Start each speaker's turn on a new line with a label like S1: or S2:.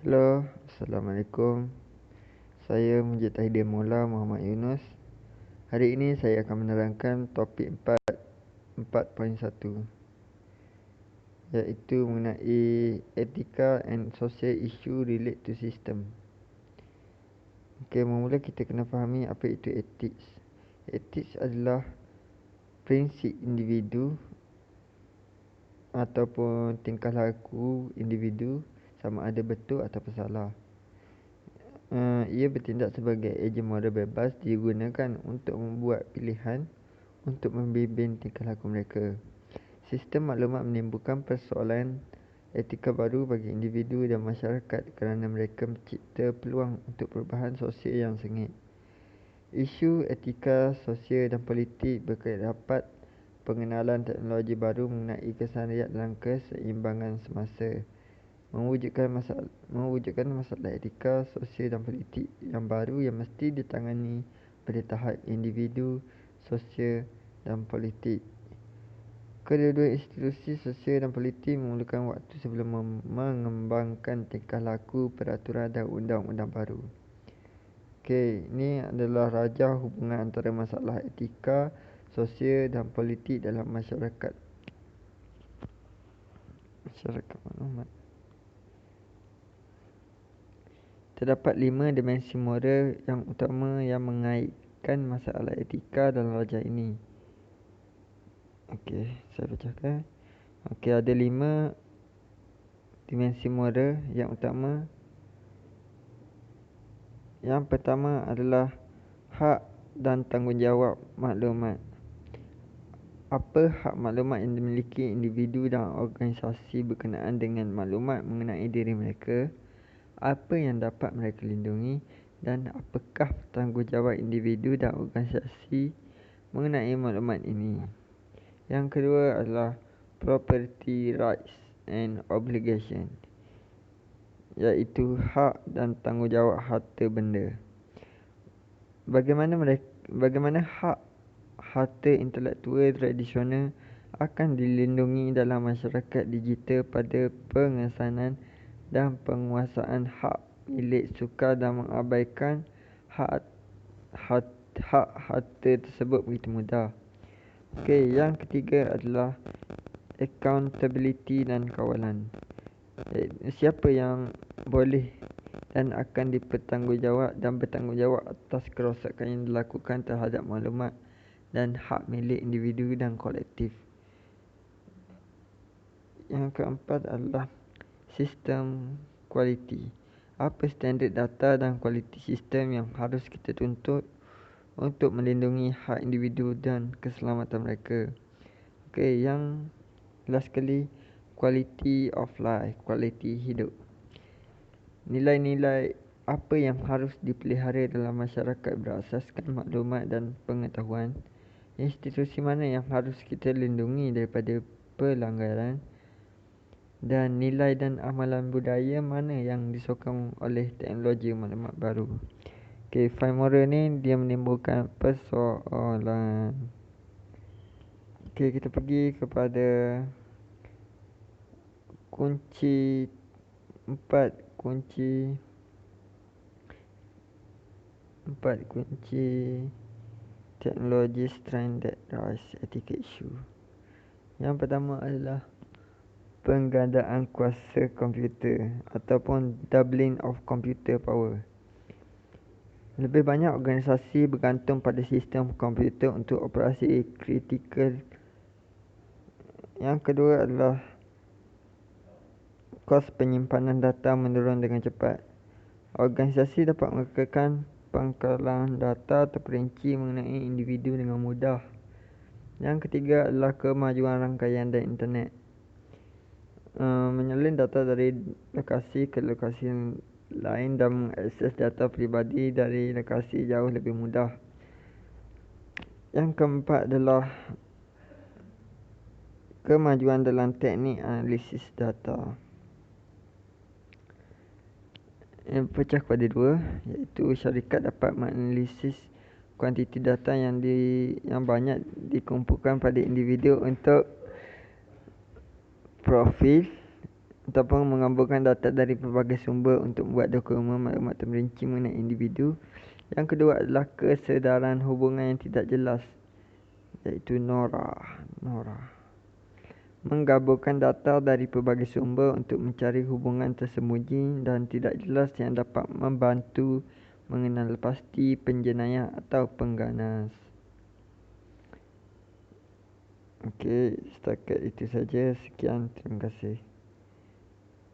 S1: Hello, Assalamualaikum. Saya Mujib Tahidin Mola Muhammad Yunus. Hari ini saya akan menerangkan topik 4.1, iaitu mengenai ethical and social issue relate to system. Mula kita kena fahami apa itu ethics. Ethics adalah prinsip individu ataupun tingkah laku individu sama ada betul atau salah. Ia bertindak sebagai ejen moral bebas digunakan untuk membuat pilihan untuk membimbing tingkah laku mereka. Sistem maklumat menimbulkan persoalan etika baru bagi individu dan masyarakat kerana mereka mencipta peluang untuk perubahan sosial yang sengit. Isu etika, sosial dan politik berkait rapat pengenalan teknologi baru mengenai keseharian dalam keseimbangan semasa. Mewujudkan masalah etika, sosial dan politik yang baru yang mesti ditangani pada tahap individu, sosial dan politik. Kedua-dua institusi sosial dan politik memerlukan waktu sebelum mengembangkan tingkah laku, peraturan dan undang-undang baru. Ini adalah rajah hubungan antara masalah etika, sosial dan politik dalam masyarakat maklumat. Terdapat 5 dimensi moral yang utama yang mengaitkan masalah etika dalam rajah ini. Saya bacakan. Ada 5 dimensi moral yang utama. Yang pertama adalah hak dan tanggungjawab maklumat. Apa hak maklumat yang dimiliki individu dan organisasi berkenaan dengan maklumat mengenai diri mereka? Apa yang dapat mereka lindungi dan apakah tanggungjawab individu dan organisasi mengenai maklumat ini. Yang kedua adalah property rights and obligation, iaitu hak dan tanggungjawab harta benda. Bagaimana hak harta intelektual tradisional akan dilindungi dalam masyarakat digital pada pengesanan dan penguasaan hak milik sukar dan mengabaikan hak harta tersebut begitu mudah. Yang ketiga adalah accountability dan kawalan. Siapa yang boleh dan akan dipertanggungjawab dan bertanggungjawab atas kerosakan yang dilakukan terhadap maklumat dan hak milik individu dan kolektif. Yang keempat adalah sistem kualiti. Apa standard data dan kualiti sistem yang harus kita tuntut untuk melindungi hak individu dan keselamatan mereka. Yang last kali, quality of life, kualiti hidup. Nilai-nilai apa yang harus dipelihara dalam masyarakat berasaskan maklumat dan pengetahuan. Institusi mana yang harus kita lindungi daripada pelanggaran. Dan nilai dan amalan budaya mana yang disokong oleh teknologi maklumat baru. Five moral ni dia menimbulkan persoalan. Kita pergi kepada kunci 4 kunci teknologi stranded rise ethical issue. Yang pertama adalah penggandaan kuasa komputer ataupun doubling of computer power. Lebih banyak organisasi bergantung pada sistem komputer untuk operasi kritikal. Yang kedua adalah kos penyimpanan data menurun dengan cepat. Organisasi dapat mengekalkan pangkalan data terperinci mengenai individu dengan mudah. Yang ketiga adalah kemajuan rangkaian dan internet. Menyalin data dari lokasi ke lokasi lain dan mengakses data peribadi dari lokasi jauh lebih mudah. Yang keempat adalah kemajuan dalam teknik analisis data. Yang pecah kepada dua, iaitu syarikat dapat menganalisis kuantiti data yang banyak dikumpulkan pada individu untuk profil ataupun mengumpulkan data dari pelbagai sumber untuk membuat dokumen maklumat terperinci mengenai individu. Yang kedua adalah kesedaran hubungan yang tidak jelas, iaitu NORA. Menggabungkan data dari pelbagai sumber untuk mencari hubungan tersembunyi dan tidak jelas yang dapat membantu mengenal pasti penjenayah atau pengganas. Okey, setakat itu saja. Sekian, terima kasih.